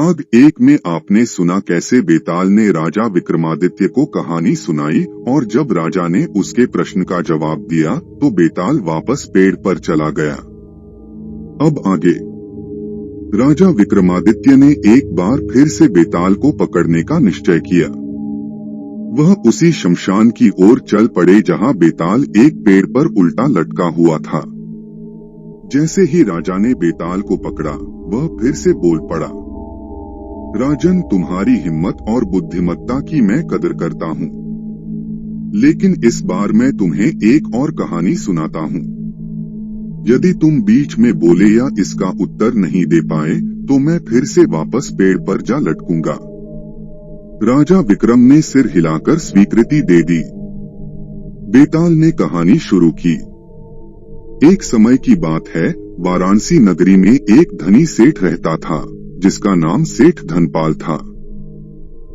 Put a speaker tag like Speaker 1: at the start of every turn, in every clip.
Speaker 1: भाग 1 में आपने सुना कैसे बेताल ने राजा विक्रमादित्य को कहानी सुनाई और जब राजा ने उसके प्रश्न का जवाब दिया तो बेताल वापस पेड़ पर चला गया। अब आगे राजा विक्रमादित्य ने एक बार फिर से बेताल को पकड़ने का निश्चय किया। वह उसी शमशान की ओर चल पड़े जहां बेताल एक पेड़ पर उल्टा लटका हुआ था। जैसे ही राजा ने बेताल को पकड़ा वह फिर से बोल पड़ा, राजन, तुम्हारी हिम्मत और बुद्धिमत्ता की मैं कदर करता हूँ, लेकिन इस बार मैं तुम्हें एक और कहानी सुनाता हूँ। यदि तुम बीच में बोले या इसका उत्तर नहीं दे पाए तो मैं फिर से वापस पेड़ पर जा लटकूंगा। राजा विक्रम ने सिर हिलाकर स्वीकृति दे दी। बेताल ने कहानी शुरू की। एक समय की बात है, वाराणसी नगरी में एक धनी सेठ रहता था जिसका नाम सेठ धनपाल था।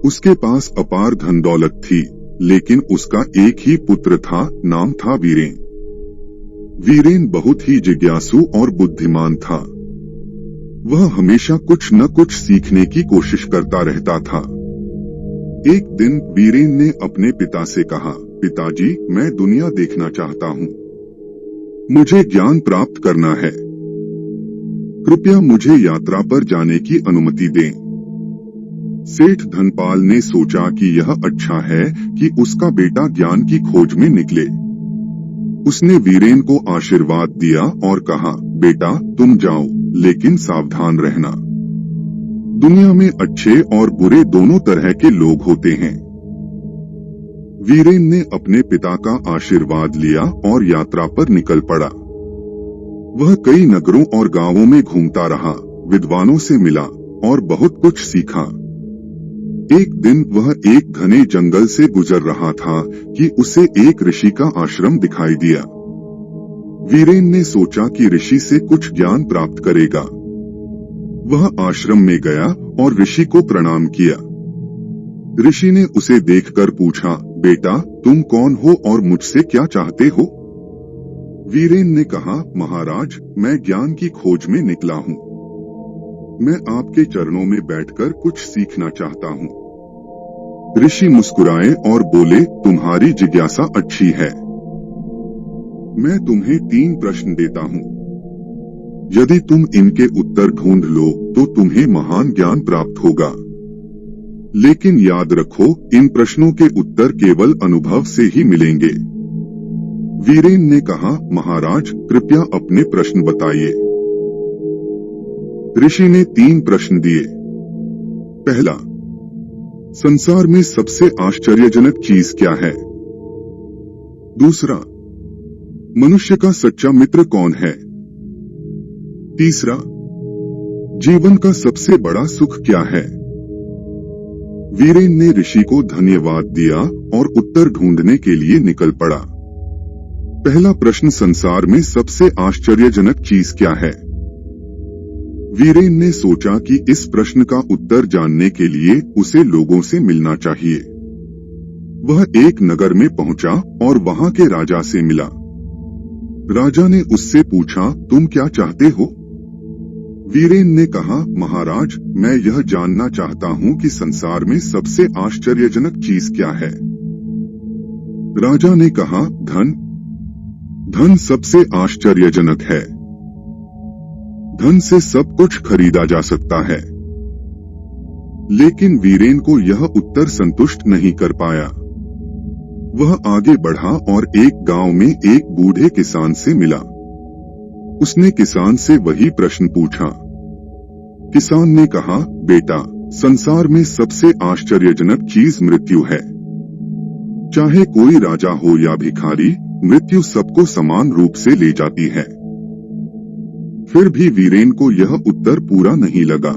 Speaker 1: उसके पास अपार धन दौलत थी, लेकिन उसका एक ही पुत्र था, नाम था वीरेन। वीरेन बहुत ही जिज्ञासु और बुद्धिमान था। वह हमेशा कुछ न कुछ सीखने की कोशिश करता रहता था। एक दिन वीरेन ने अपने पिता से कहा, पिताजी, मैं दुनिया देखना चाहता हूँ, मुझे ज्ञान प्राप्त करना है, कृपया मुझे यात्रा पर जाने की अनुमति दें। सेठ धनपाल ने सोचा कि यह अच्छा है कि उसका बेटा ज्ञान की खोज में निकले। उसने वीरेन को आशीर्वाद दिया और कहा, बेटा तुम जाओ, लेकिन सावधान रहना। दुनिया में अच्छे और बुरे दोनों तरह के लोग होते हैं। वीरेन ने अपने पिता का आशीर्वाद लिया और यात्रा पर निकल पड़ा। वह कई नगरों और गांवों में घूमता रहा, विद्वानों से मिला और बहुत कुछ सीखा। एक दिन वह एक घने जंगल से गुजर रहा था कि उसे एक ऋषि का आश्रम दिखाई दिया। वीरेन ने सोचा कि ऋषि से कुछ ज्ञान प्राप्त करेगा। वह आश्रम में गया और ऋषि को प्रणाम किया। ऋषि ने उसे देखकर पूछा, बेटा तुम कौन हो और मुझसे क्या चाहते हो? वीरेन ने कहा, महाराज, मैं ज्ञान की खोज में निकला हूँ। मैं आपके चरणों में बैठकर कुछ सीखना चाहता हूँ। ऋषि मुस्कुराए और बोले, तुम्हारी जिज्ञासा अच्छी है। मैं तुम्हें 3 प्रश्न देता हूँ। यदि तुम इनके उत्तर ढूंढ लो तो तुम्हें महान ज्ञान प्राप्त होगा। लेकिन याद रखो, इन प्रश्नों के उत्तर केवल अनुभव से ही मिलेंगे। वीरेन ने कहा, महाराज, कृपया अपने प्रश्न बताइए। ऋषि ने 3 प्रश्न दिए। पहला, संसार में सबसे आश्चर्यजनक चीज क्या है? दूसरा, मनुष्य का सच्चा मित्र कौन है? तीसरा, जीवन का सबसे बड़ा सुख क्या है? वीरेन ने ऋषि को धन्यवाद दिया और उत्तर ढूंढने के लिए निकल पड़ा। पहला प्रश्न, संसार में सबसे आश्चर्यजनक चीज क्या है? वीरेन ने सोचा कि इस प्रश्न का उत्तर जानने के लिए उसे लोगों से मिलना चाहिए। वह एक नगर में पहुंचा और वहां के राजा से मिला। राजा ने उससे पूछा, तुम क्या चाहते हो? वीरेन ने कहा, महाराज, मैं यह जानना चाहता हूँ कि संसार में सबसे आश्चर्यजनक चीज क्या है? राजा ने कहा, धन। धन सबसे आश्चर्यजनक है। धन से सब कुछ खरीदा जा सकता है। लेकिन वीरेन को यह उत्तर संतुष्ट नहीं कर पाया। वह आगे बढ़ा और एक गांव में एक बूढ़े किसान से मिला। उसने किसान से वही प्रश्न पूछा। किसान ने कहा, बेटा, संसार में सबसे आश्चर्यजनक चीज मृत्यु है। चाहे कोई राजा हो या भिखारी, मृत्यु सबको समान रूप से ले जाती है। फिर भी वीरेन को यह उत्तर पूरा नहीं लगा।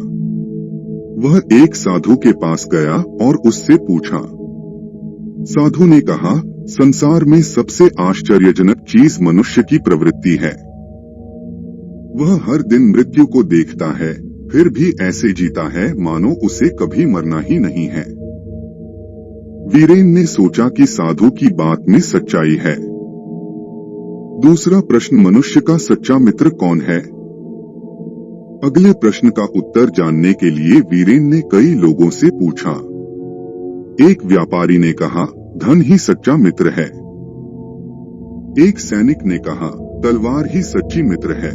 Speaker 1: वह एक साधु के पास गया और उससे पूछा। साधु ने कहा, संसार में सबसे आश्चर्यजनक चीज मनुष्य की प्रवृत्ति है। वह हर दिन मृत्यु को देखता है, फिर भी ऐसे जीता है मानो उसे कभी मरना ही नहीं है। वीरेन ने सोचा कि साधु की बात में सच्चाई है। दूसरा प्रश्न, मनुष्य का सच्चा मित्र कौन है? अगले प्रश्न का उत्तर जानने के लिए वीरेन ने कई लोगों से पूछा। एक व्यापारी ने कहा, धन ही सच्चा मित्र है। एक सैनिक ने कहा, तलवार ही सच्ची मित्र है।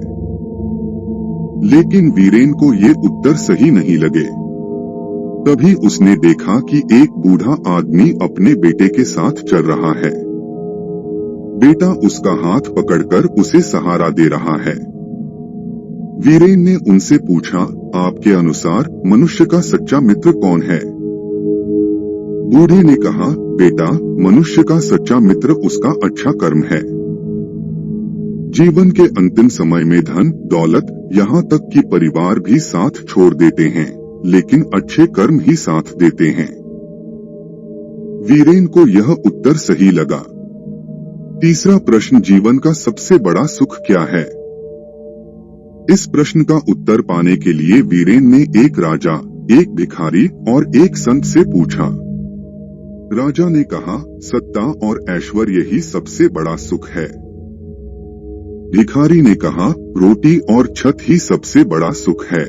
Speaker 1: लेकिन वीरेन को ये उत्तर सही नहीं लगे। तभी उसने देखा कि एक बूढ़ा आदमी अपने बेटे के साथ चल रहा है। बेटा उसका हाथ पकड़कर उसे सहारा दे रहा है। वीरेन ने उनसे पूछा, आपके अनुसार मनुष्य का सच्चा मित्र कौन है? बूढ़े ने कहा, बेटा, मनुष्य का सच्चा मित्र उसका अच्छा कर्म है। जीवन के अंतिम समय में धन, दौलत, यहाँ तक कि परिवार भी साथ छोड़ देते हैं, लेकिन अच्छे कर्म ही साथ देते हैं। वीरेन को यह उत्तर सही लगा। तीसरा प्रश्न, जीवन का सबसे बड़ा सुख क्या है? इस प्रश्न का उत्तर पाने के लिए वीरेन ने एक राजा, एक भिखारी और एक संत से पूछा। राजा ने कहा, सत्ता और ऐश्वर्य ही सबसे बड़ा सुख है। भिखारी ने कहा, रोटी और छत ही सबसे बड़ा सुख है।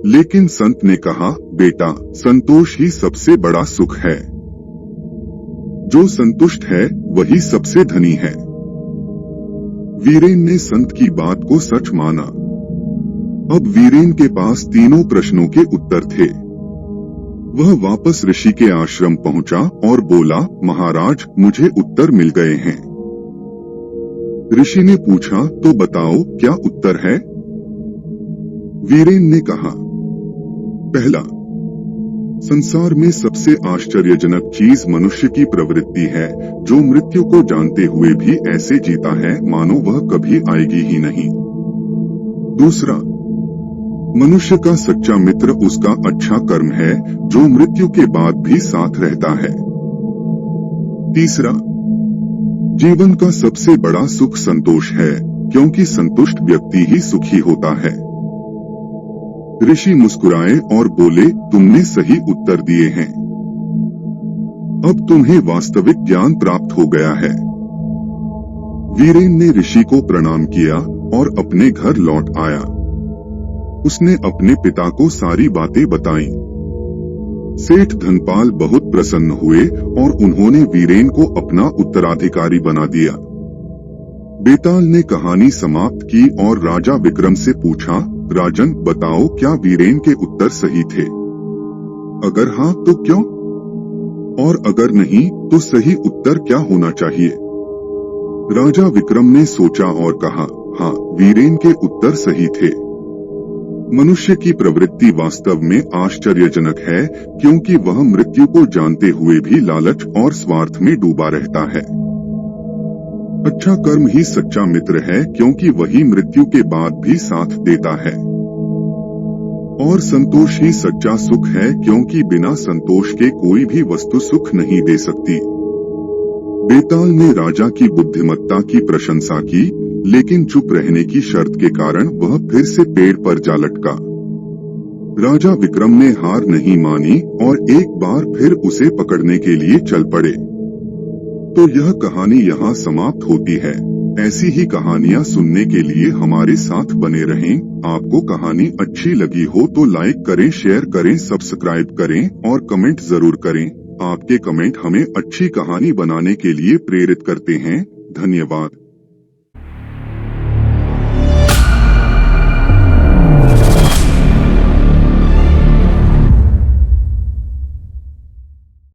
Speaker 1: लेकिन संत ने कहा, बेटा, संतोष ही सबसे बड़ा सुख है। जो संतुष्ट है वही सबसे धनी है। वीरेन ने संत की बात को सच माना। अब वीरेन के पास तीनों प्रश्नों के उत्तर थे। वह वापस ऋषि के आश्रम पहुंचा और बोला, महाराज, मुझे उत्तर मिल गए हैं। ऋषि ने पूछा, तो बताओ क्या उत्तर है? वीरेन ने कहा, पहला, संसार में सबसे आश्चर्यजनक चीज मनुष्य की प्रवृत्ति है, जो मृत्यु को जानते हुए भी ऐसे जीता है मानो वह कभी आएगी ही नहीं। दूसरा, मनुष्य का सच्चा मित्र उसका अच्छा कर्म है, जो मृत्यु के बाद भी साथ रहता है। तीसरा, जीवन का सबसे बड़ा सुख संतोष है, क्योंकि संतुष्ट व्यक्ति ही सुखी होता है। ऋषि मुस्कुराए और बोले, तुमने सही उत्तर दिए हैं। अब तुम्हें वास्तविक ज्ञान प्राप्त हो गया है। वीरेन ने ऋषि को प्रणाम किया और अपने घर लौट आया। उसने अपने पिता को सारी बातें बताईं। सेठ धनपाल बहुत प्रसन्न हुए और उन्होंने वीरेन को अपना उत्तराधिकारी बना दिया। बेताल ने कहानी समाप्त की और राजा विक्रम से पूछा, राजन, बताओ क्या वीरेन के उत्तर सही थे? अगर हाँ तो क्यों? और अगर नहीं तो सही उत्तर क्या होना चाहिए? राजा विक्रम ने सोचा और कहा, हाँ, वीरेन के उत्तर सही थे। मनुष्य की प्रवृत्ति वास्तव में आश्चर्यजनक है, क्योंकि वह मृत्यु को जानते हुए भी लालच और स्वार्थ में डूबा रहता है। अच्छा कर्म ही सच्चा मित्र है, क्योंकि वही मृत्यु के बाद भी साथ देता है। और संतोष ही सच्चा सुख है, क्योंकि बिना संतोष के कोई भी वस्तु सुख नहीं दे सकती। बेताल ने राजा की बुद्धिमत्ता की प्रशंसा की, लेकिन चुप रहने की शर्त के कारण वह फिर से पेड़ पर जा लटका। राजा विक्रम ने हार नहीं मानी और एक बार फिर उसे पकड़ने के लिए चल पड़े। तो यह कहानी यहाँ समाप्त होती है। ऐसी ही कहानियाँ सुनने के लिए हमारे साथ बने रहें। आपको कहानी अच्छी लगी हो तो लाइक करें, शेयर करें, सब्सक्राइब करें और कमेंट जरूर करें। आपके कमेंट हमें अच्छी कहानी बनाने के लिए प्रेरित करते हैं। धन्यवाद।